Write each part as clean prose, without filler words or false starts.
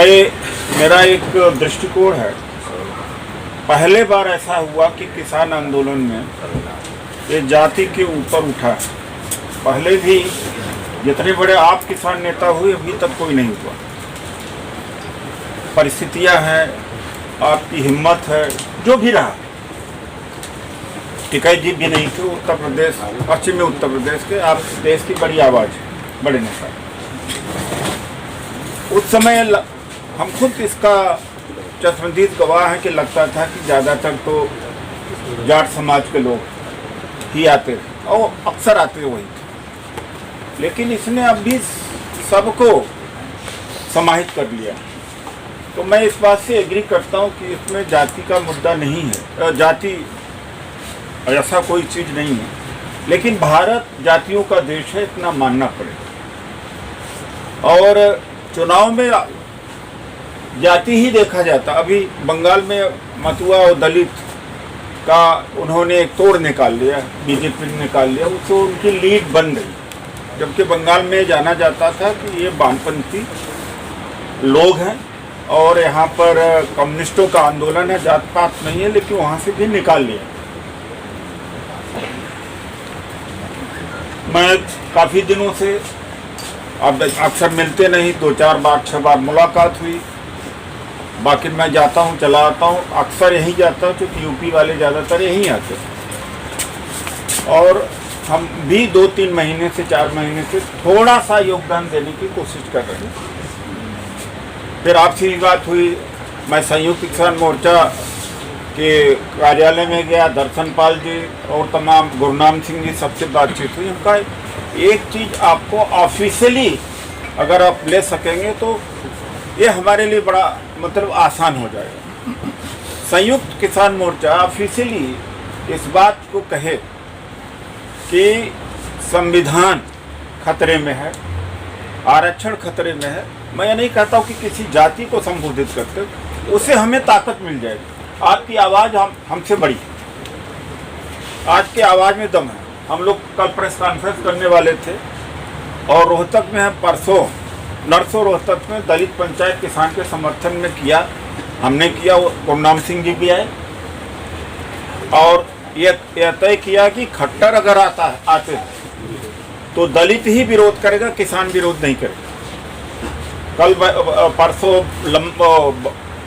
मेरा एक दृष्टिकोण है। पहले बार ऐसा हुआ कि किसान आंदोलन में ये जाति के ऊपर उठा। पहले भी जितने बड़े आप किसान नेता हुए अभी तक कोई नहीं हुआ। परिस्थितियां हैं, आपकी हिम्मत है, जो भी रहा। टिकैत जी भी नहीं थे, उत्तर प्रदेश, पश्चिमी उत्तर प्रदेश के, आप देश की बड़ी आवाज़, बड़े नेता। उस समय हम खुद इसका चश्मदीद गवाह हैं कि लगता था कि ज़्यादातर तो जाट समाज के लोग ही आते थे और अक्सर आते वही थे। लेकिन इसने अब भी सबको समाहित कर लिया। तो मैं इस बात से एग्री करता हूँ कि इसमें जाति का मुद्दा नहीं है, जाति ऐसा कोई चीज़ नहीं है। लेकिन भारत जातियों का देश है, इतना मानना पड़ेगा। और चुनाव में जाति ही देखा जाता। अभी बंगाल में मतुआ और दलित का उन्होंने एक तोड़ निकाल लिया, बीजेपी ने निकाल लिया, उससे उनकी लीड बन गई। जबकि बंगाल में जाना जाता था कि ये वामपंथी लोग हैं और यहाँ पर कम्युनिस्टों का आंदोलन है, जात पात नहीं है, लेकिन वहाँ से भी निकाल लिया। मैं काफ़ी दिनों से, अब अक्सर मिलते नहीं, 2-4 बार 6 बार मुलाकात हुई। बाकी मैं जाता हूँ, चला आता हूँ, अक्सर यहीं जाता हूँ क्योंकि यूपी वाले ज़्यादातर यहीं आते हैं। और हम भी 2-3 महीने से 4 महीने से थोड़ा सा योगदान देने की कोशिश कर रहे हैं। फिर आपसे ही बात हुई, मैं संयुक्त किसान मोर्चा के कार्यालय में गया, दर्शन पाल जी और तमाम गुरनाम सिंह जी सबसे बातचीत हुई। उनका एक चीज़ आपको ऑफिशियली अगर आप ले सकेंगे तो ये हमारे लिए बड़ा मतलब आसान हो जाएगा। संयुक्त किसान मोर्चा ऑफिशियली इस बात को कहे कि संविधान खतरे में है, आरक्षण खतरे में है। मैं ये नहीं कहता हूँ कि किसी जाति को संबोधित करते, उससे हमें ताकत मिल जाएगी। आपकी आवाज़ हमसे बड़ी है, आज की आवाज़ में दम है। हम लोग कल प्रेस कॉन्फ्रेंस करने वाले थे और रोहतक में है, परसों नरसों रोहतक में दलित पंचायत किसान के समर्थन में किया, हमने किया। गुरनाम सिंह जी भी आए और ये तय किया कि खट्टर अगर आते तो दलित ही विरोध करेगा, किसान विरोध नहीं करेगा। कल परसों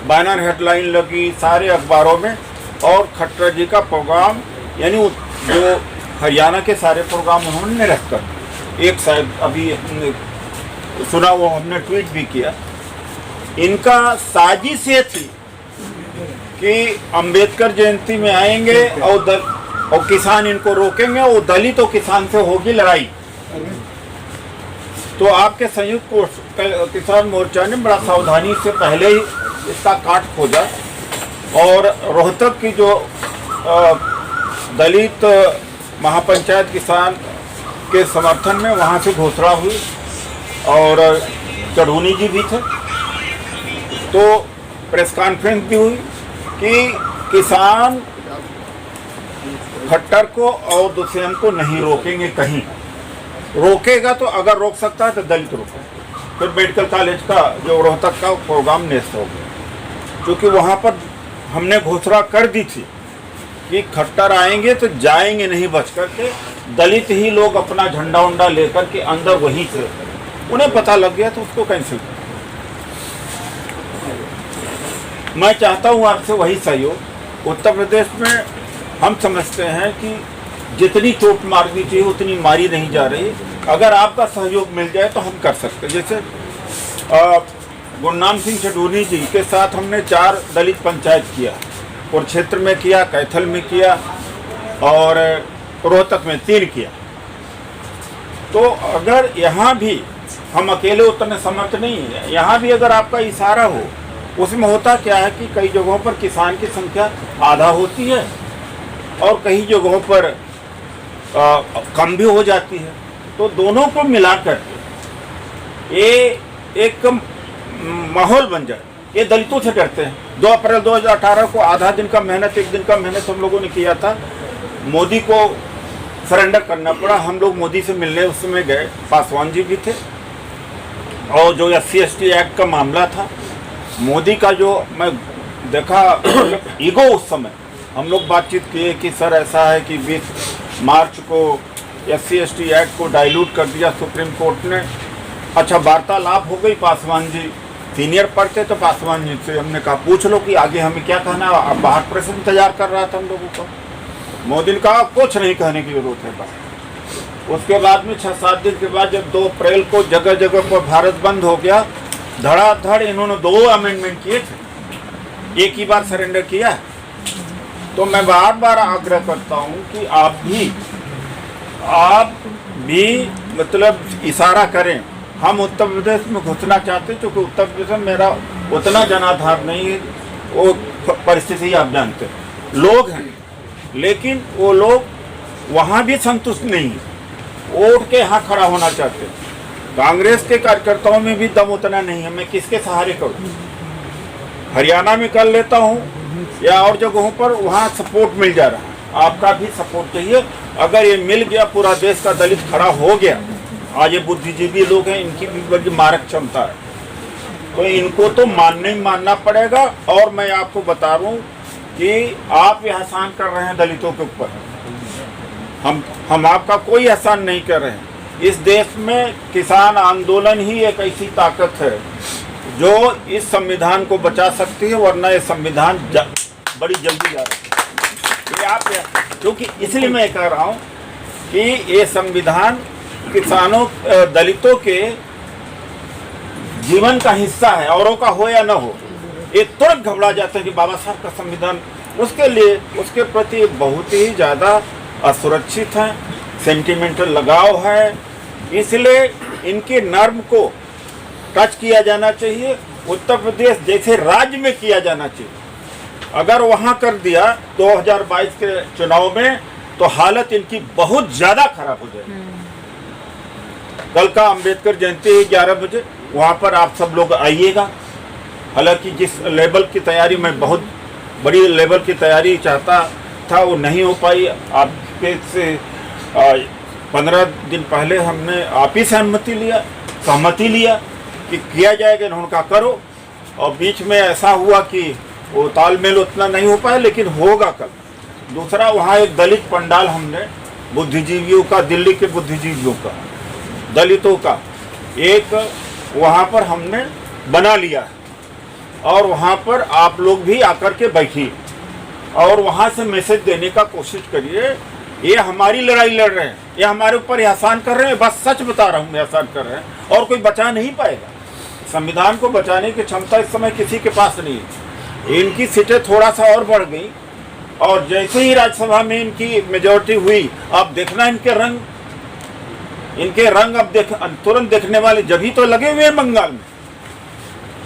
बैनर हेडलाइन लगी सारे अखबारों में और खट्टर जी का प्रोग्राम, यानी जो हरियाणा के सारे प्रोग्राम उन्होंने रख कर, एक शायद अभी सुना, वो हमने ट्वीट भी किया। इनका साजिश ये थी कि अंबेडकर जयंती में आएंगे और किसान इनको रोकेंगे और दलित और किसान से होगी लड़ाई। तो आपके संयुक्त किसान मोर्चा ने बड़ा सावधानी से पहले ही इसका काट खोजा और रोहतक की जो दलित महापंचायत किसान के समर्थन में वहाँ से घोषणा हुई और चढ़ूनी जी भी थे। तो प्रेस कॉन्फ्रेंस भी हुई कि किसान खट्टर को और दुष्यंत को नहीं रोकेंगे, कहीं रोकेगा तो अगर रोक सकता है तो दलित रोके। फिर मेडिकल कॉलेज का जो रोहतक का प्रोग्राम नेस्त हो गया, क्योंकि वहाँ पर हमने घोषणा कर दी थी कि खट्टर आएंगे तो जाएंगे नहीं बच करके, दलित ही लोग अपना झंडा उंडा लेकर के अंदर वहीं थे। उन्हें पता लग गया तो उसको कैंसिल कर। मैं चाहता हूँ आपसे वही सहयोग। उत्तर प्रदेश में हम समझते हैं कि जितनी चोट मारनी चाहिए उतनी मारी नहीं जा रही। अगर आपका सहयोग मिल जाए तो हम कर सकते हैं। जैसे गुरनाम सिंह चढ़ूनी जी के साथ हमने 4 दलित पंचायत किया, कुरुक्षेत्र में किया, कैथल में किया और रोहतक में 3 किया। तो अगर यहाँ भी हम अकेले उतने समर्थ नहीं है, यहाँ भी अगर आपका इशारा हो, उसमें होता क्या है कि कई जगहों पर किसान की संख्या आधा होती है और कई जगहों पर कम भी हो जाती है। तो दोनों को मिलाकर ये एक माहौल बन जाए। ये दलितों से डरते हैं। 2 अप्रैल 2018 को आधा दिन का मेहनत, 1 दिन का मेहनत हम लोगों ने किया था। मोदी को सरेंडर करना पड़ा। हम लोग मोदी से मिलने उस समय गए, पासवान जी भी थे और जो SC ST एक्ट का मामला था मोदी का जो मैं देखा ईगो, उस समय हम लोग बातचीत किए कि सर ऐसा है कि 20 मार्च को SC/ST एक्ट को डाइल्यूट कर दिया सुप्रीम कोर्ट ने। अच्छा, वार्तालाप हो गई, पासवान जी सीनियर पढ़ते तो पासवान जी से हमने कहा पूछ लो कि आगे हमें क्या कहना है। अब बाहर प्रेस इंतजार कर रहा था हम लोगों का। मोदी ने कहा कुछ नहीं कहने की जरूरत है बस। उसके बाद में 6-7 दिन के बाद जब 2 अप्रैल को जगह जगह पर भारत बंद हो गया, धड़ाधड़ इन्होंने 2 अमेंडमेंट किए थे, एक ही बार सरेंडर किया। तो मैं बार बार आग्रह करता हूँ कि आप भी मतलब इशारा करें। हम उत्तर प्रदेश में घुसना चाहते हैं, क्योंकि उत्तर प्रदेश में मेरा उतना जनाधार नहीं है। वो परिस्थिति आप जानते हैं, लोग हैं, लेकिन वो लोग वहाँ भी संतुष्ट नहीं है, वोट के यहाँ खड़ा होना चाहते हैं। कांग्रेस के कार्यकर्ताओं में भी दम उतना नहीं है। मैं किसके सहारे करूँ? हरियाणा में कर लेता हूँ या और जगहों पर, वहाँ सपोर्ट मिल जा रहा है। आपका भी सपोर्ट चाहिए। अगर ये मिल गया, पूरा देश का दलित खड़ा हो गया, आज ये बुद्धिजीवी लोग हैं, इनकी भी बड़ी मारक क्षमता है, तो इनको तो मानना पड़ेगा। और मैं आपको बता रहा हूँ कि आप ये एहसान कर रहे हैं दलितों के ऊपर। हम आपका कोई एहसान नहीं कर रहे हैं। इस देश में किसान आंदोलन ही एक ऐसी ताकत है जो इस संविधान को बचा सकती है, वरना ये संविधान बड़ी जल्दी जा रही है। ये आप, क्योंकि इसलिए मैं कह रहा हूँ कि ये संविधान किसानों दलितों के जीवन का हिस्सा है, औरों का हो या ना हो। ये तुरंत घबरा जाते हैं कि बाबा साहब का संविधान उसके लिए, उसके प्रति बहुत ही ज़्यादा असुरक्षित हैं, सेंटिमेंटल लगाव है। इसलिए इनके नर्म को टच किया जाना चाहिए। उत्तर प्रदेश जैसे राज्य में किया जाना चाहिए। अगर वहाँ कर दिया 2022 के चुनाव में, तो हालत इनकी बहुत ज़्यादा खराब हो जाएगी। कल का अंबेडकर जयंती 11 बजे, वहाँ पर आप सब लोग आइएगा। हालांकि जिस लेवल की तैयारी, मैं बहुत बड़ी लेवल की तैयारी चाहता था, वो नहीं हो पाई। आपके से 15 दिन पहले हमने आप ही सहमति लिया कि किया जाएगा। उन्होंने कहा करो, और बीच में ऐसा हुआ कि वो तालमेल उतना नहीं हो पाया, लेकिन होगा कल। दूसरा, वहाँ एक दलित पंडाल हमने बुद्धिजीवियों का, दिल्ली के बुद्धिजीवियों का, दलितों का एक वहाँ पर हमने बना लिया है। और वहाँ पर आप लोग भी आकर के बैठिए और वहाँ से मैसेज देने का कोशिश करिए। ये हमारी लड़ाई लड़ रहे हैं, ये हमारे ऊपर एहसान कर रहे हैं। बस सच बता रहा हूँ, एहसान कर रहे हैं, और कोई बचा नहीं पाएगा। संविधान को बचाने की क्षमता इस समय किसी के पास नहीं है। इनकी सीटें थोड़ा सा और बढ़ गई, और जैसे ही राज्यसभा में इनकी मेजोरिटी हुई, अब देखना इनके रंग अब तुरंत देखने वाले जब ही तो लगे हुए हैं बंगाल में।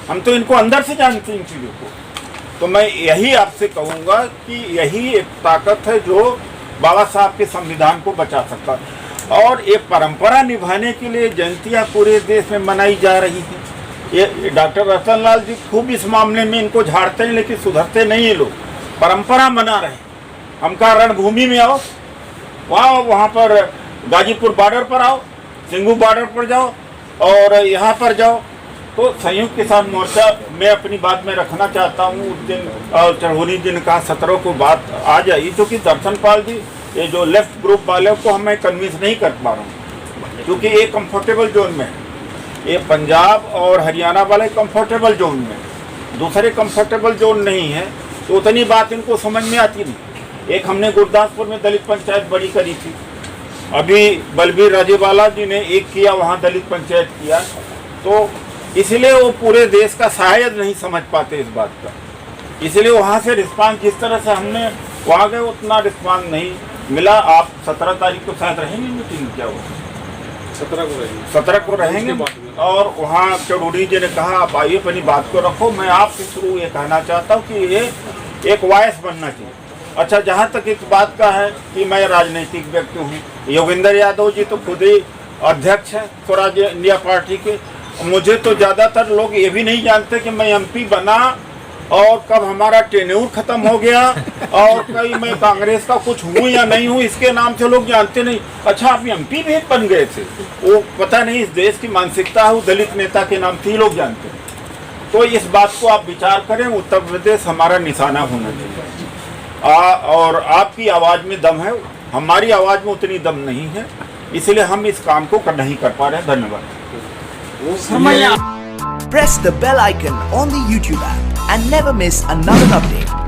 हम तो इनको अंदर से जानते हैं इन चीज़ों को। तो मैं यही आपसे कहूँगा कि यही एक ताकत है जो बाबा साहब के संविधान को बचा सकता है। और ये परंपरा निभाने के लिए जयंतियाँ पूरे देश में मनाई जा रही हैं। ये डॉक्टर रतन लाल जी खूब इस मामले में इनको झाड़ते हैं, लेकिन सुधरते नहीं है लोग। परंपरा मना रहे हैं। हम कहा रणभूमि में आओ, वहाँ पर गाजीपुर बॉर्डर पर आओ, सिंगू बॉर्डर पर जाओ, और यहाँ पर जाओ। तो संयुक्त किसान मोर्चा मैं अपनी बात में रखना चाहता हूँ। उस दिन चढ़ोनी दिन का 17 को बात आ जाए, क्योंकि दर्शन पाल जी, ये जो लेफ्ट ग्रुप वाले को हमें कन्विंस नहीं कर पा रहा हूँ, क्योंकि ये कंफर्टेबल जोन में है। ये पंजाब और हरियाणा वाले कंफर्टेबल जोन में, दूसरे कंफर्टेबल जोन नहीं है, तो उतनी बात इनको समझ में आती नहीं। एक हमने गुरदासपुर में दलित पंचायत बड़ी करी थी, अभी बलबीर राजेवाला जी ने एक किया, वहाँ दलित पंचायत किया। तो इसलिए वो पूरे देश का शायद नहीं समझ पाते इस बात का। इसलिए वहाँ से रिस्पांस, जिस तरह से हमने वहाँ गए, उतना रिस्पांस नहीं मिला। आप 17 तारीख को शायद रहेंगे मीटिंग, क्या हुआ? 17 को रहेंगे। और वहाँ चौधरी जी ने कहा आप आइए, अपनी बात को रखो। मैं आपके थ्रू ये कहना चाहता हूँ कि ये एक वॉइस बनना चाहिए। अच्छा, जहाँ तक इस बात का है कि मैं राजनीतिक व्यक्ति हूँ, योगेंद्र यादव जी तो खुद ही अध्यक्ष हैं स्वराज इंडिया पार्टी के। मुझे तो ज़्यादातर लोग ये भी नहीं जानते कि मैं एमपी बना और कब हमारा टेन्योर खत्म हो गया, और कहीं मैं कांग्रेस का कुछ हूँ या नहीं हूँ, इसके नाम से लोग जानते नहीं। अच्छा, आप एमपी भी बन गए थे, वो पता नहीं इस देश की मानसिकता है, वो दलित नेता के नाम से ही लोग जानते हैं। तो इस बात को आप विचार करें, उत्तर प्रदेश हमारा निशाना होना चाहिए। और आपकी आवाज़ में दम है, हमारी आवाज़ में उतनी दम नहीं है, इसलिए हम इस काम को नहीं कर पा रहे हैं। धन्यवाद। Press the bell icon on the YouTube app and never miss another update.